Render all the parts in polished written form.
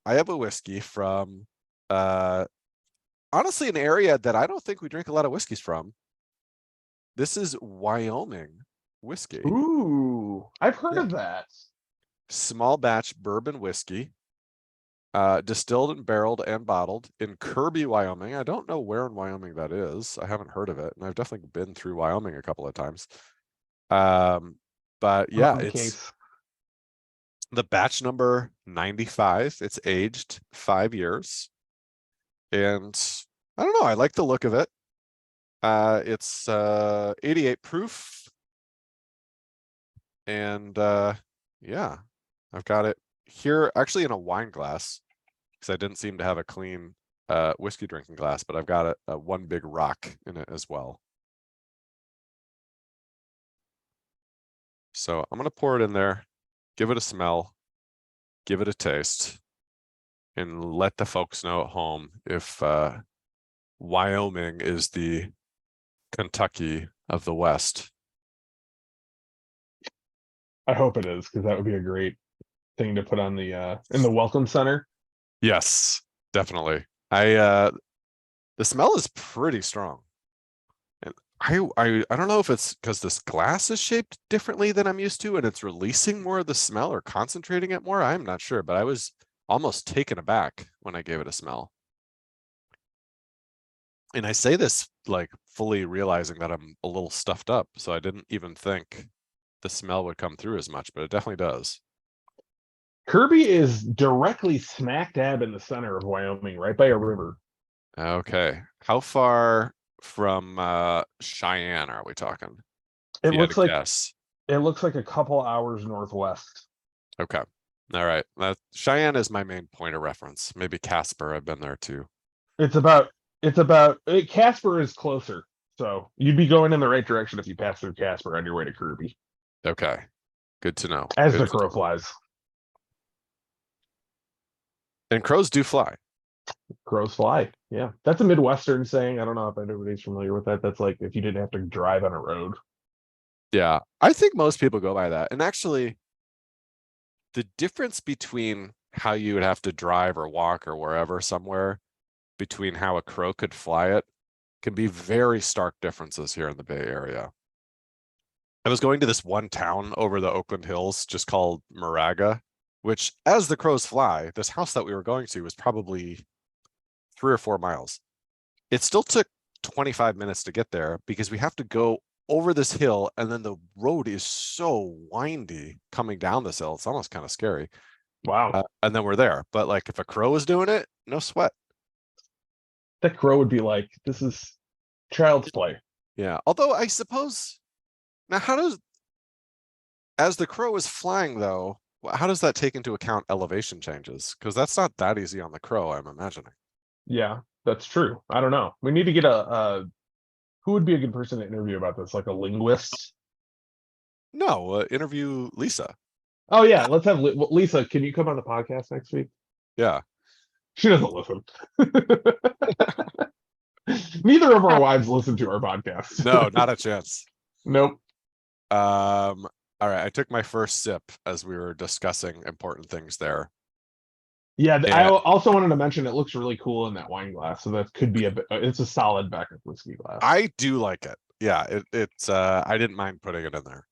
I have a whiskey from honestly an area that I don't think we drink a lot of whiskeys from. This is Wyoming whiskey. Ooh, I've heard Yeah. of that. Small batch bourbon whiskey. Distilled and barreled and bottled in Kirby, Wyoming. I don't know where in Wyoming that is. I haven't heard of it, and I've definitely been through Wyoming a couple of times. But yeah, On the it's case. the batch number 95. It's aged 5 years, and I don't know. I like the look of it. It's 88 proof, and yeah, I've got it here actually in a wine glass because I didn't seem to have a clean whiskey drinking glass, but I've got a one big rock in it as well. So I'm gonna pour it in there, give it a smell, give it a taste, and let the folks know at home if Wyoming is the Kentucky of the West. I hope it is, because that would be a great thing to put on the in the welcome center. Yes, definitely. The smell is pretty strong. And I don't know if it's because this glass is shaped differently than I'm used to and it's releasing more of the smell or concentrating it more. I'm not sure, but I was almost taken aback when I gave it a smell. And I say this like fully realizing that I'm a little stuffed up, so I didn't even think the smell would come through as much, but it definitely does. Kirby is directly smack dab in the center of Wyoming, right by a river. Okay. How far from Cheyenne are we talking? It If you had to looks like guess. it looks like a couple hours northwest. Okay. All right. Cheyenne is my main point of reference. Maybe Casper, I've been there too. It's about Casper is closer, so you'd be going in the right direction if you pass through Casper on your way to Kirby, Okay. Good to know. as Good the to know. crow flies. And crows do fly. Crows fly. Yeah, that's a Midwestern saying. I don't know if anybody's familiar with that. That's like if you didn't have to drive on a road. Yeah. I think most people go by that. And actually, the difference between how you would have to drive or walk or wherever somewhere between how a crow could fly it can be very stark differences here in the Bay Area. I was going to this one town over the Oakland Hills just called Moraga, which as the crows fly, this house that we were going to was probably 3 or 4 miles. It still took 25 minutes to get there because we have to go over this hill and then the road is so windy coming down this hill. It's almost kind of scary. Wow, And then we're there. But like if a crow is doing it, no sweat. that crow would be like, "This is child's play." Yeah. Although I suppose now as the crow is flying though, how does that take into account elevation changes? Because that's not that easy on the crow, I'm imagining. Yeah, that's true. I don't know. We need to get a who would be a good person to interview about this, like a linguist. No, interview Lisa. Oh yeah, let's have Lisa. Can you come on the podcast next week? Yeah. She doesn't listen. Neither of our wives listen to our podcast. No, not a chance. Nope. All right. I took my first sip as we were discussing important things there. Yeah, I And also wanted to mention it looks really cool in that wine glass, so that could be it's a solid backup whiskey glass. I do like it. Yeah, it's I didn't mind putting it in there.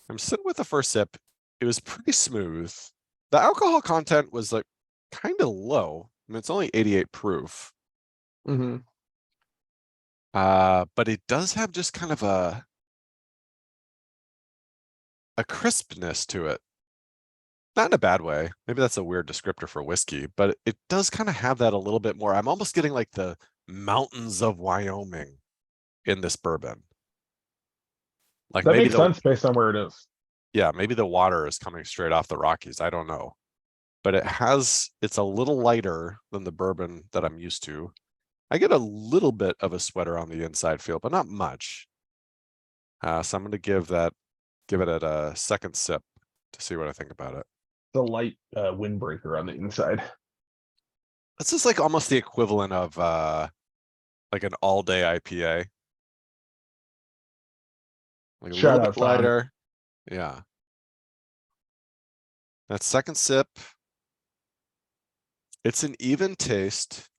I'm sitting with the first sip. It was pretty smooth. The alcohol content was like kind of low. I mean, it's only 88 proof. Mm-hmm. But it does have just kind of a crispness to it. Not in a bad way. Maybe that's a weird descriptor for whiskey, but it does kind of have that a little bit more. I'm almost getting like the mountains of Wyoming in this bourbon. Like That maybe makes sense based on where it is. yeah, maybe the water is coming straight off the Rockies. I don't know. But it's a little lighter than the bourbon that I'm used to. I get a little bit of a sweater on the inside feel, but not much. So I'm going to give it a second sip to see what I think about it. The light windbreaker on the inside. This is like almost the equivalent of like an all-day IPA. Like a Shout little out, bit Tom. lighter. Yeah. That second sip, It's an even taste.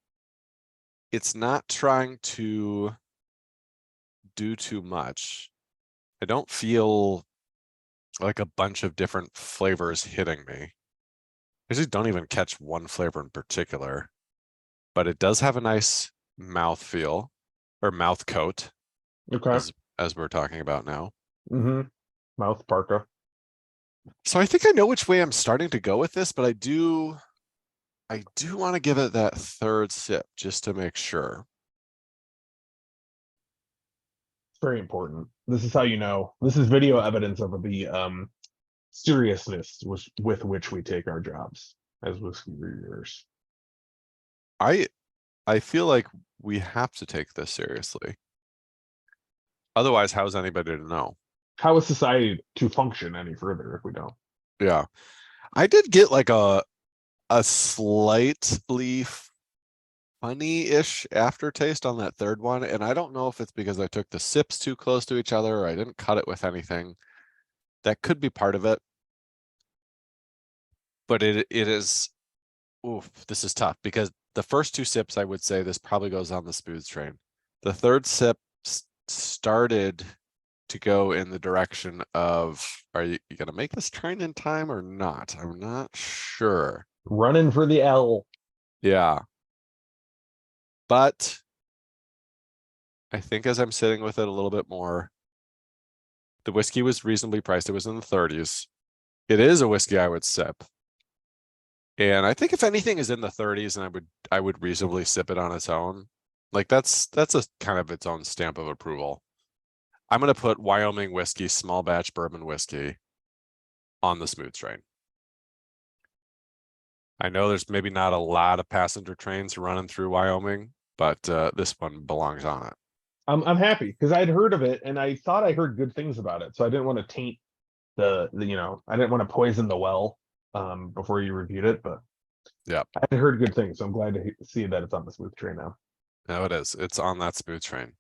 It's not trying to do too much. I don't feel like a bunch of different flavors hitting me. I just don't even catch one flavor in particular, but it does have a nice mouth feel or mouth coat Okay. as we're talking about now. Mm-hmm. Mouth parka. So I think I know which way I'm starting to go with this, but I do want to give it that third sip just to make sure. It's very important. This is how you know. This is video evidence of the seriousness with which we take our jobs as whiskey reviewers. I I feel like we have to take this seriously. Otherwise, how's anybody to know? How is society to function any further if we don't? Yeah. I did get like a slightly funny-ish aftertaste on that third one, and I don't know if it's because I took the sips too close to each other or I didn't cut it with anything. That could be part of it. But it is, oof, this is tough because the first two sips, I would say this probably goes on the smooth train. The third sip started to go in the direction of, are you gonna make this train in time or not? I'm not sure. Running for the L. Yeah. But I think as I'm sitting with it a little bit more, the whiskey was reasonably priced. It was in the 30s. It is a whiskey I would sip. And I think if anything is in the 30s, and I would reasonably sip it on its own. Like that's a kind of its own stamp of approval. I'm gonna put Wyoming whiskey, small batch bourbon whiskey on the smooth train. I know there's maybe not a lot of passenger trains running through Wyoming, but this one belongs on it. I'm happy because I'd heard of it and I thought I heard good things about it. So I didn't want to taint I didn't want to poison the well before you reviewed it, but Yeah, I had heard good things. So I'm glad to see that it's on the smooth train now. no, it is. It's on that smooth train.